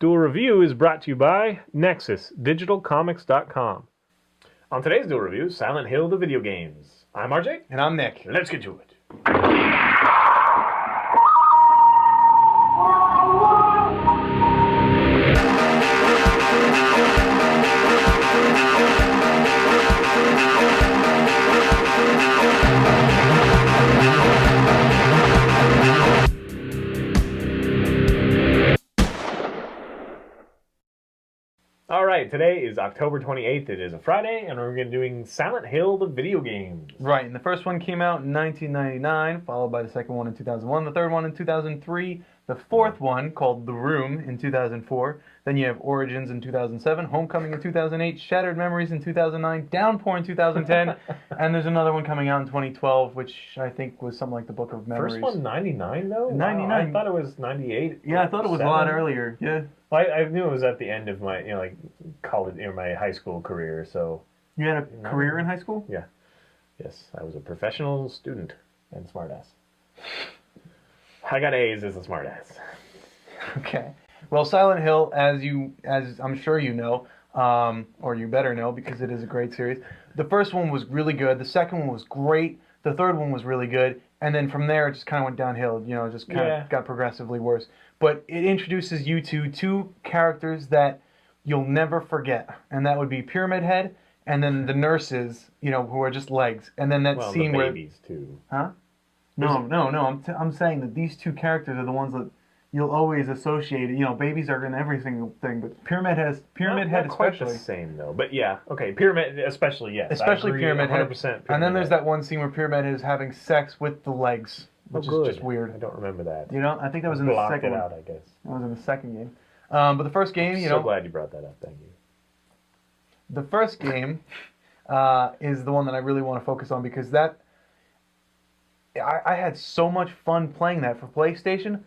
Duel Review is brought to you by NexusDigitalComics.com. On today's Duel Review, Silent Hill the video games. I'm RJ. And I'm Nick. Let's get to it. Alright, today is October 28th. It is a Friday, and we're going to be doing Silent Hill the video games. Right, and the first one came out in 1999, followed by the second one in 2001, the third one in 2003, the fourth one, called The Room, in 2004. Then you have Origins in 2007, Homecoming in 2008, Shattered Memories in 2009, Downpour in 2010, and there's another one coming out in 2012, which I think was something like the Book of Memories. First one 99 though? 99. Wow, I thought it was 98. Yeah, I thought it was a lot earlier. Yeah. I knew it was at the end of my, like college, my high school career. So you had a career in high school? Yeah. Yes, I was a professional student and smartass. I got A's as a smartass. Okay. Well, Silent Hill, as I'm sure you know, or you better know because it is a great series. The first one was really good. The second one was great. The third one was really good. And then from there, it just kind of went downhill. You know, it just kind of got progressively worse. But it introduces you to two characters that you'll never forget, and that would be Pyramid Head, and then the nurses, you know, who are just legs, and then that scene the where babies too. Huh? No. I'm saying that these two characters are the ones that you'll always associate. You know, babies are in every single thing, but Pyramid Head not quite especially. The same though, but yeah, okay, Pyramid especially, yes, especially Pyramid Head. 100% Pyramid and then there's Head. that one scene where Pyramid Head is having sex with the legs, which is just weird. I don't remember that. You know, I think that was in the second one. Blocked it out, I guess. That was in the second game. But the first game, I'm so glad you brought that up. Thank you. The first game is the one that I really want to focus on because I had so much fun playing that for PlayStation.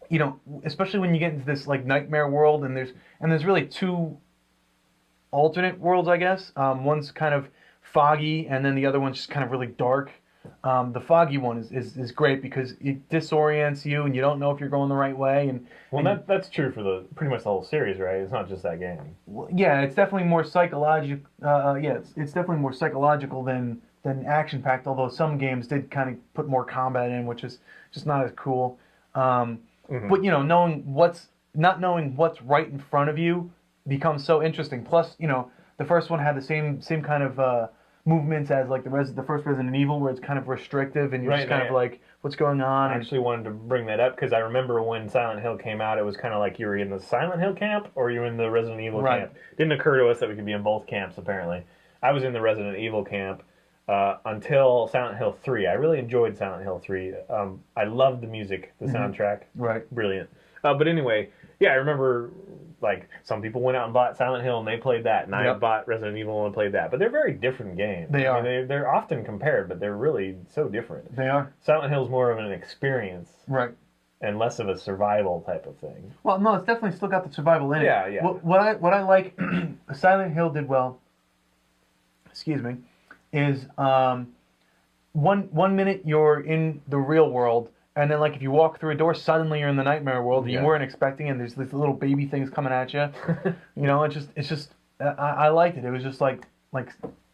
You know, especially when you get into this like nightmare world, and there's really two alternate worlds, I guess. One's kind of foggy, and then the other one's just kind of really dark. The foggy one is great because it disorients you, and you don't know if you're going the right way. That's true for pretty much the whole series, right? It's not just that game. Well, yeah, it's definitely more psychological. It's definitely more psychological than action packed. Although some games did kind of put more combat in, which is just not as cool. But you know, not knowing what's right in front of you becomes so interesting. Plus, you know, the first one had the same kind of movements as like the first Resident Evil, where it's kind of restrictive and you're just kind of like, what's going on? I actually wanted to bring that up because I remember when Silent Hill came out, it was kind of like you were in the Silent Hill camp or you were in the Resident Evil camp. It didn't occur to us that we could be in both camps, apparently. I was in the Resident Evil camp until Silent Hill 3. I really enjoyed Silent Hill 3. I loved the music, the soundtrack. Right. Brilliant. But anyway, yeah, I remember like some people went out and bought Silent Hill and they played that, and I bought Resident Evil and played that. But they're very different games. They are. I mean, they're often compared, but they're really so different. They are. Silent Hill's more of an experience. Right. And less of a survival type of thing. Well, no, it's definitely still got the survival in it. Yeah, yeah. What I like, Silent Hill did well. Excuse me, is one minute you're in the real world, and then like if you walk through a door, suddenly you're in the nightmare world and you weren't expecting, and there's these little baby things coming at you. You know, it's just I liked it. It was just like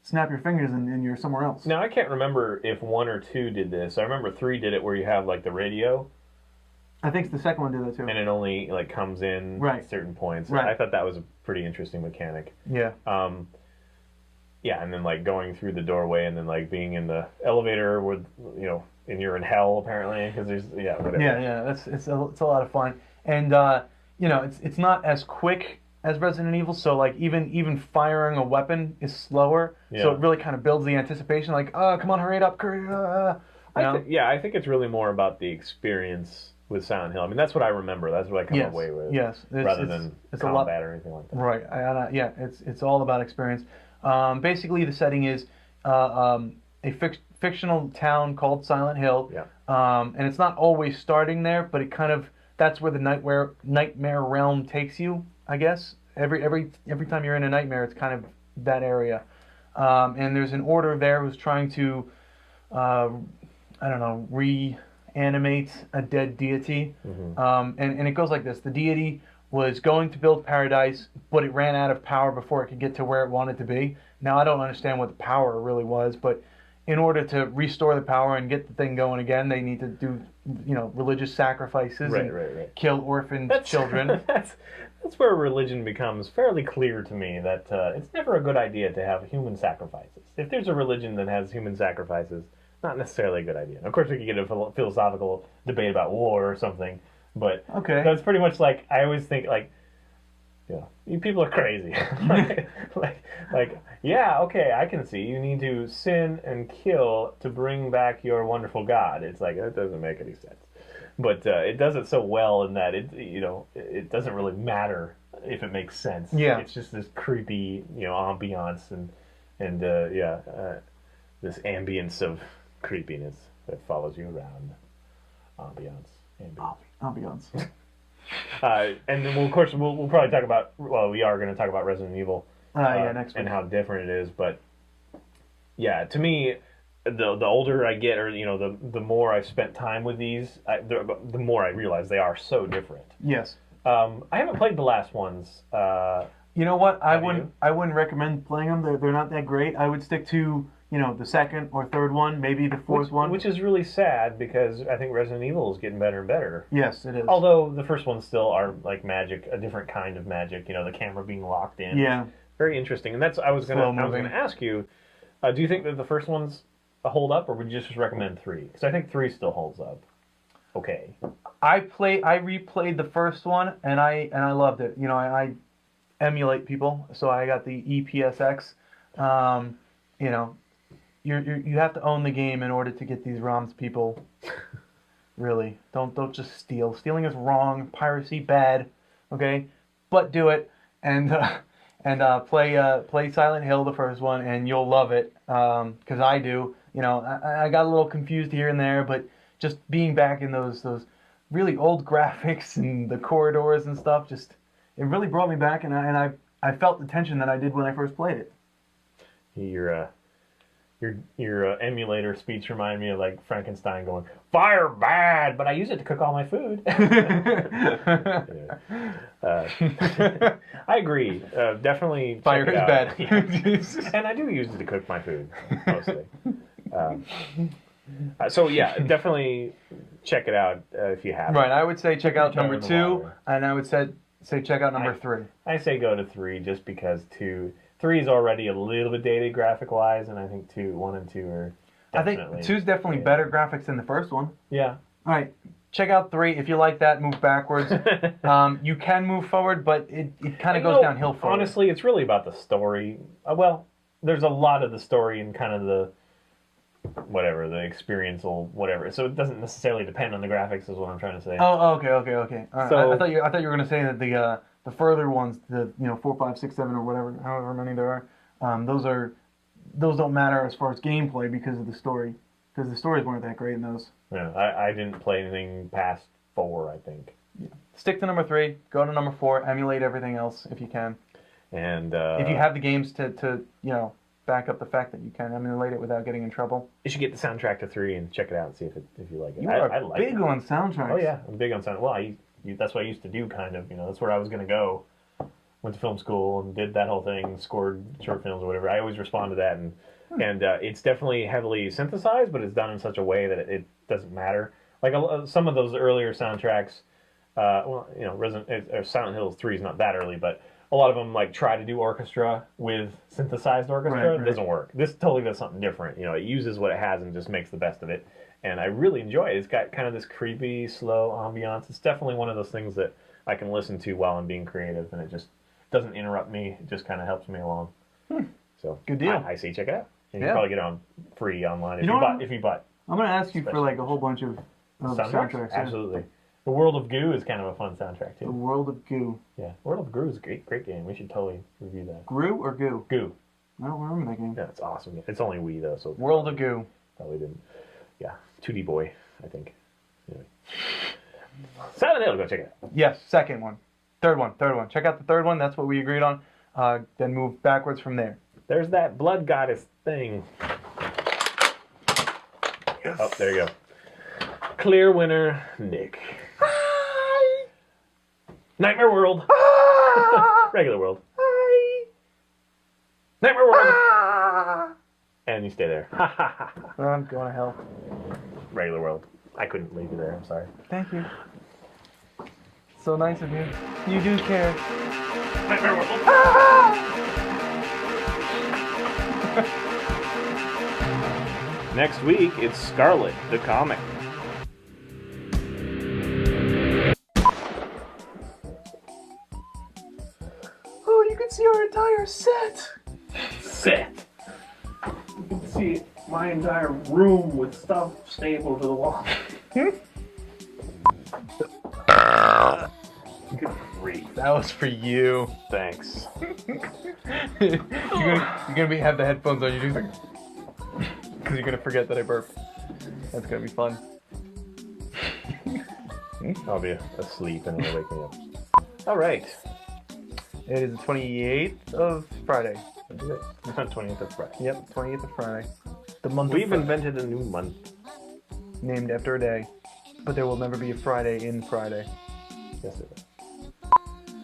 snap your fingers and you're somewhere else. Now I can't remember if 1 or 2 did this. I remember 3 did it where you have like the radio. I think the second one did that too. And it only like comes in at certain points. Right. I thought that was a pretty interesting mechanic. Yeah. Yeah, and then like going through the doorway and then like being in the elevator with, you know, and you're in hell apparently because there's whatever. Yeah, it's a lot of fun, and you know, it's not as quick as Resident Evil, so like even firing a weapon is slower, so it really kind of builds the anticipation. Like, come on, hurry it up, hurry! I think it's really more about the experience with Silent Hill. I mean, that's what I remember. That's what I come away with. Yes, rather than combat or anything like that. Right. Yeah, it's all about experience. Basically, the setting is a fictional town called Silent Hill. Yeah. And it's not always starting there, but it kind of that's where the nightmare realm takes you, I guess. Every time you're in a nightmare, it's kind of that area. And there's an order there who's trying to animates a dead deity. And it goes like this. The deity was going to build paradise, but it ran out of power before it could get to where it wanted to be. Now, I don't understand what the power really was, but in order to restore the power and get the thing going again, they need to do, religious sacrifices and kill orphaned children. That's where religion becomes fairly clear to me that it's never a good idea to have human sacrifices. If there's a religion that has human sacrifices, not necessarily a good idea. Of course, we could get a philosophical debate about war or something, but that's pretty much like, I always think, like, you people are crazy. Yeah, okay, I can see. You need to sin and kill to bring back your wonderful God. It's like, that doesn't make any sense. But it does it so well in that it doesn't really matter if it makes sense. Yeah. It's just this creepy, ambiance and this ambience of creepiness that follows you around. Ambiance. And then we'll probably talk about, we are going to talk about Resident Evil next week. And how different it is. But yeah, to me, the older I get, or the more I've spent time with these, the more I realize they are so different. Yes. I haven't played the last ones. You know what? I wouldn't recommend playing them. They're not that great. I would stick to the second or third one, maybe the fourth one. Which is really sad, because I think Resident Evil is getting better and better. Yes, it is. Although the first ones still are like magic, a different kind of magic. The camera being locked in. Yeah. Very interesting. And that's I was gonna ask you. Do you think that the first ones hold up, or would you just recommend 3? Because I think 3 still holds up. Okay. I replayed the first one, and I loved it. I emulate people, so I got the EPSX. You have to own the game in order to get these ROMs, people. Really, don't just steal. Stealing is wrong. Piracy bad. Okay, but do it and play Silent Hill, the first one, and you'll love it. Because I do. I got a little confused here and there, but just being back in those really old graphics and the corridors and stuff, it really brought me back, and I felt the tension that I did when I first played it. Your emulator speech reminded me of like Frankenstein going, "Fire bad, but I use it to cook all my food." I agree. Definitely. Fire is bad. And I do use it to cook my food, mostly. So yeah, definitely check it out if you haven't. Right, I would say check out number 2, and I would say check out number 3. I say go to 3 just because 3 is already a little bit dated graphic-wise, and I think 1 and 2 are definitely... I think 2 is definitely better graphics than the first one. Yeah. All right, check out 3. If you like that, move backwards. You can move forward, but it kind of goes downhill forward. Honestly, it's really about the story. There's a lot of the story and kind of the experiential whatever. So it doesn't necessarily depend on the graphics, is what I'm trying to say. Oh, okay. So, I thought you were going to say that the further ones, the 4, 5, 6, 7, or whatever, however many there are, those don't matter as far as gameplay because of the story. Because the stories weren't that great in those. Yeah, I didn't play anything past 4, I think. Yeah. Stick to number 3. Go to number 4. Emulate everything else if you can. And if you have the games to back up the fact that you can emulate it without getting in trouble. You should get the soundtrack to 3 and check it out and see if you like it. I like big on soundtracks. Oh yeah, I'm big on sound. Well, that's what I used to do, kind of. That's where I was going to go. Went to film school and did that whole thing, scored short films or whatever. I always respond to that, and it's definitely heavily synthesized, but it's done in such a way that it doesn't matter. Like some of those earlier soundtracks, Silent Hill 3 is not that early, but a lot of them like try to do orchestra with synthesized orchestra. Right. It doesn't work. This totally does something different. It uses what it has and just makes the best of it. And I really enjoy it. It's got kind of this creepy, slow ambiance. It's definitely one of those things that I can listen to while I'm being creative, and it just doesn't interrupt me. It just kind of helps me along. So good deal. I say check it out. And you can probably get it on free online if you buy. I'm going to ask you for like a whole bunch of soundtracks. Absolutely. The World of Goo is kind of a fun soundtrack, too. The World of Goo. Yeah. World of Goo is a great game. We should totally review that. Gru or Goo? Goo. I don't remember that game. Yeah, it's awesome. It's only Wii, though. So World of Goo. Probably didn't. Yeah. 2D Boy, I think. Anyway. Silent Hill, go check it out. Yes, second one. Third one. Check out the third one. That's what we agreed on. Then move backwards from there. There's that blood goddess thing. Yes. Oh, there you go. Clear winner, Nick. Hi. Nightmare World. Regular World. Hi. Nightmare World. And you stay there. I'm going to hell. Regular World. I couldn't leave you there. I'm sorry. Thank you. So nice of you. You do care. Nightmare World. Next week, it's Scarlet, the comic. Oh, you can see our entire set. Set. You can see my entire room with stuff stapled to the wall. Good grief. That was for you. Thanks. you're gonna have the headphones on. You're just like, because you're gonna forget that I burped. That's gonna be fun. I'll be asleep and it'll wake me up. All right. It is the 28th of Friday. 20th of Friday. Yep, 28th of Friday. The month We've of Friday. invented a new month. Named after a day. But there will never be a Friday in Friday. Yes, it is.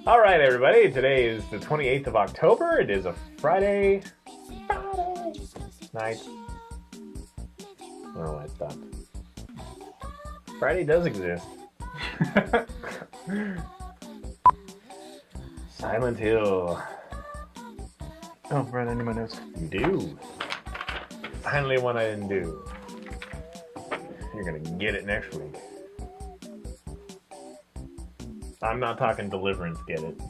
All right, everybody. Today is the 28th of October. It is a Friday night. I don't know why it stopped. Friday does exist. Silent Hill. Oh, right under my nose. You do. Finally one I didn't do. You're gonna get it next week. I'm not talking Deliverance, get it.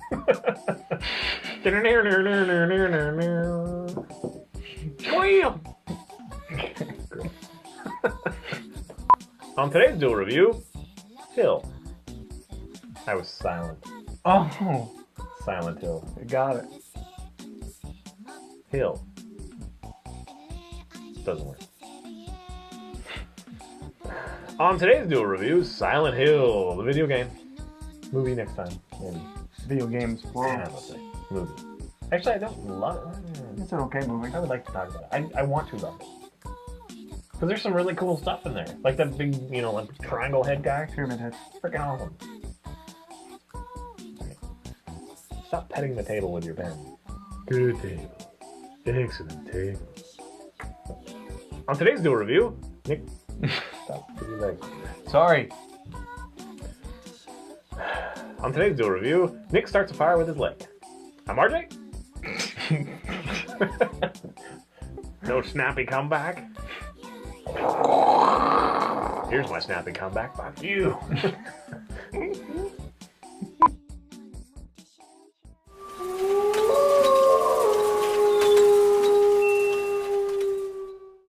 On today's Duel review, Hill. I was silent. Oh, Silent Hill. I got it. Hill. Doesn't work. On today's Duel review, Silent Hill, the video game. Movie next time, maybe. Video games. Yeah, let's say. Movie. Actually, I don't love it. It's an okay movie. I would like to talk about it. I want to love it. Because there's some really cool stuff in there. Like that big, like triangle head guy. Pyramid Head. Freaking awesome. Okay. Stop petting the table with your pen. Good table. Excellent table. On today's Duel review, Nick. Stop with your leg. Sorry. On today's Duel review, Nick starts a fire with his leg. I'm RJ. No snappy comeback. Here's my snappy comeback. Fuck you.